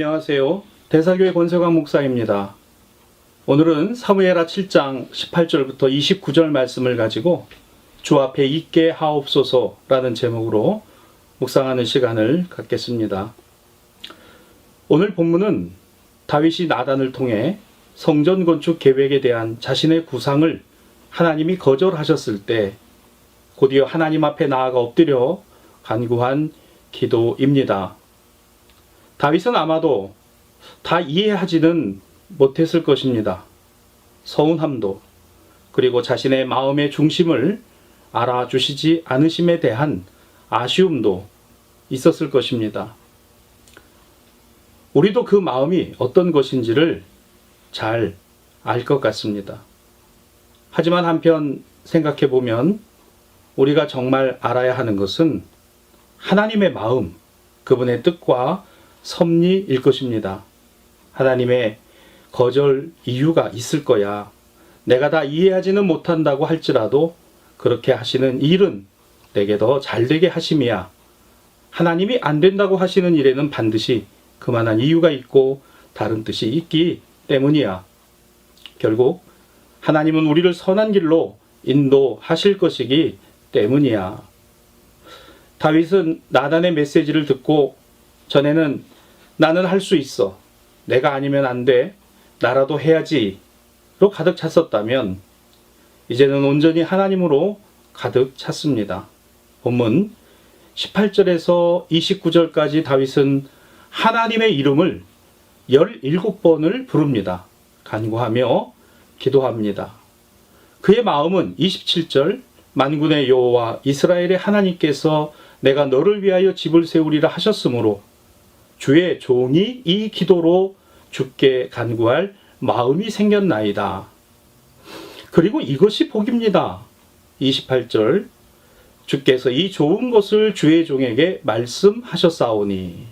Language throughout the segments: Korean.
안녕하세요. 대사교회 권세광 목사입니다. 오늘은 사무엘하 7장 18절부터 29절 말씀을 가지고 주 앞에 있게 하옵소서라는 제목으로 묵상하는 시간을 갖겠습니다. 오늘 본문은 다윗이 나단을 통해 성전 건축 계획에 대한 자신의 구상을 하나님이 거절하셨을 때 곧이어 하나님 앞에 나아가 엎드려 간구한 기도입니다. 다윗은 아마도 다 이해하지는 못했을 것입니다. 서운함도 그리고 자신의 마음의 중심을 알아주시지 않으심에 대한 아쉬움도 있었을 것입니다. 우리도 그 마음이 어떤 것인지를 잘 알 것 같습니다. 하지만 한편 생각해 보면 우리가 정말 알아야 하는 것은 하나님의 마음, 그분의 뜻과 섭리일 것입니다. 하나님의 거절 이유가 있을 거야. 내가 다 이해하지는 못한다고 할지라도 그렇게 하시는 일은 내게 더 잘되게 하심이야. 하나님이 안 된다고 하시는 일에는 반드시 그만한 이유가 있고 다른 뜻이 있기 때문이야. 결국 하나님은 우리를 선한 길로 인도하실 것이기 때문이야. 다윗은 나단의 메시지를 듣고 전에는 나는 할 수 있어. 내가 아니면 안 돼. 나라도 해야지. 로 가득 찼었다면 이제는 온전히 하나님으로 가득 찼습니다. 본문 18절에서 29절까지 다윗은 하나님의 이름을 17번을 부릅니다. 간구하며 기도합니다. 그의 마음은 27절 만군의 여호와 이스라엘의 하나님께서 내가 너를 위하여 집을 세우리라 하셨으므로 주의 종이 이 기도로 주께 간구할 마음이 생겼나이다. 그리고 이것이 복입니다. 28절 주께서 이 좋은 것을 주의 종에게 말씀하셨사오니.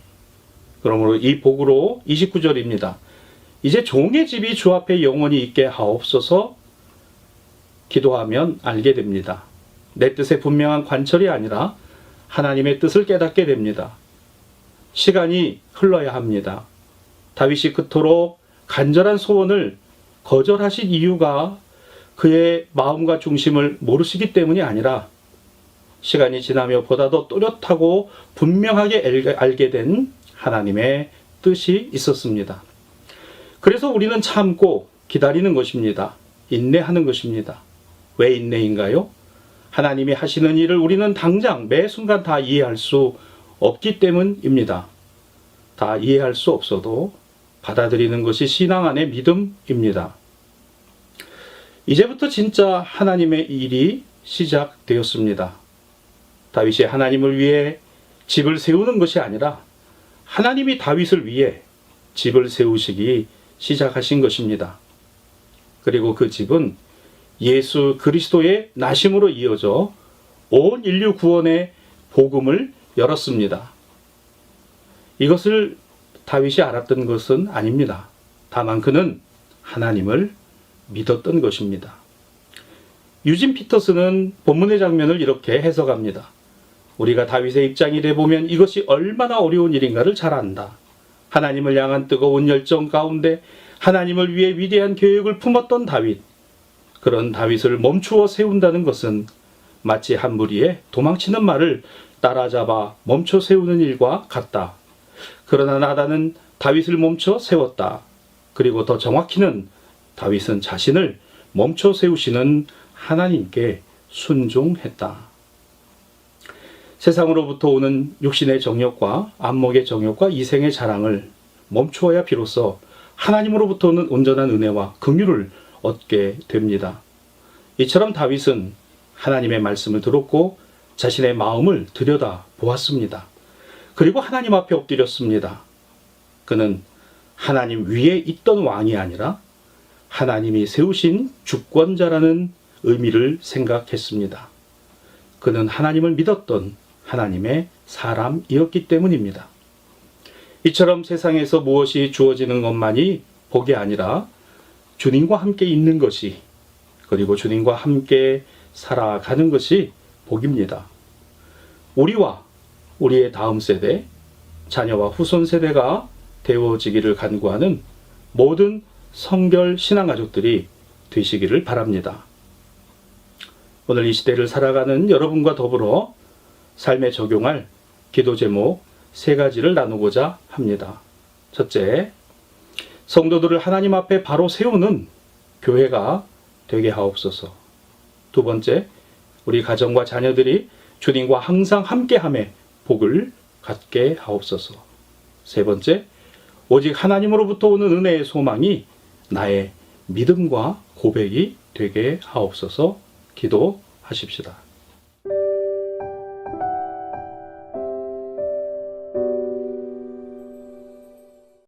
그러므로 이 복으로 29절입니다. 이제 종의 집이 주 앞에 영원히 있게 하옵소서. 기도하면 알게 됩니다. 내 뜻에 분명한 관철이 아니라 하나님의 뜻을 깨닫게 됩니다. 시간이 흘러야 합니다. 다윗이 그토록 간절한 소원을 거절하신 이유가 그의 마음과 중심을 모르시기 때문이 아니라 시간이 지나며 보다 더 또렷하고 분명하게 알게 된 하나님의 뜻이 있었습니다. 그래서 우리는 참고 기다리는 것입니다. 인내하는 것입니다. 왜 인내인가요? 하나님이 하시는 일을 우리는 당장 매 순간 다 이해할 수 없기 때문입니다. 다 이해할 수 없어도 받아들이는 것이 신앙 안의 믿음입니다. 이제부터 진짜 하나님의 일이 시작되었습니다. 다윗이 하나님을 위해 집을 세우는 것이 아니라 하나님이 다윗을 위해 집을 세우시기 시작하신 것입니다. 그리고 그 집은 예수 그리스도의 나심으로 이어져 온 인류 구원의 복음을 열었습니다. 이것을 다윗이 알았던 것은 아닙니다. 다만 그는 하나님을 믿었던 것입니다. 유진 피터스는 본문의 장면을 이렇게 해석합니다. 우리가 다윗의 입장이 돼보면 이것이 얼마나 어려운 일인가를 잘 안다. 하나님을 향한 뜨거운 열정 가운데 하나님을 위해 위대한 계획을 품었던 다윗. 그런 다윗을 멈추어 세운다는 것은 마치 한 무리의 도망치는 말을 따라잡아 멈춰 세우는 일과 같다. 그러나 나단은 다윗을 멈춰 세웠다. 그리고 더 정확히는 다윗은 자신을 멈춰 세우시는 하나님께 순종했다. 세상으로부터 오는 육신의 정욕과 안목의 정욕과 이생의 자랑을 멈추어야 비로소 하나님으로부터 오는 온전한 은혜와 긍휼을 얻게 됩니다. 이처럼 다윗은 하나님의 말씀을 들었고 자신의 마음을 들여다 보았습니다. 그리고 하나님 앞에 엎드렸습니다. 그는 하나님 위에 있던 왕이 아니라 하나님이 세우신 주권자라는 의미를 생각했습니다. 그는 하나님을 믿었던 하나님의 사람이었기 때문입니다. 이처럼 세상에서 무엇이 주어지는 것만이 복이 아니라 주님과 함께 있는 것이, 그리고 주님과 함께 살아가는 것이 복입니다. 우리와 우리의 다음 세대, 자녀와 후손 세대가 되어지기를 간구하는 모든 성결 신앙가족들이 되시기를 바랍니다. 오늘 이 시대를 살아가는 여러분과 더불어 삶에 적용할 기도 제목 3가지를 나누고자 합니다. 첫째, 성도들을 하나님 앞에 바로 세우는 교회가 되게 하옵소서. 두 번째, 우리 가정과 자녀들이 주님과 항상 함께함의 복을 갖게 하옵소서. 세 번째, 오직 하나님으로부터 오는 은혜의 소망이 나의 믿음과 고백이 되게 하옵소서. 기도하십시다.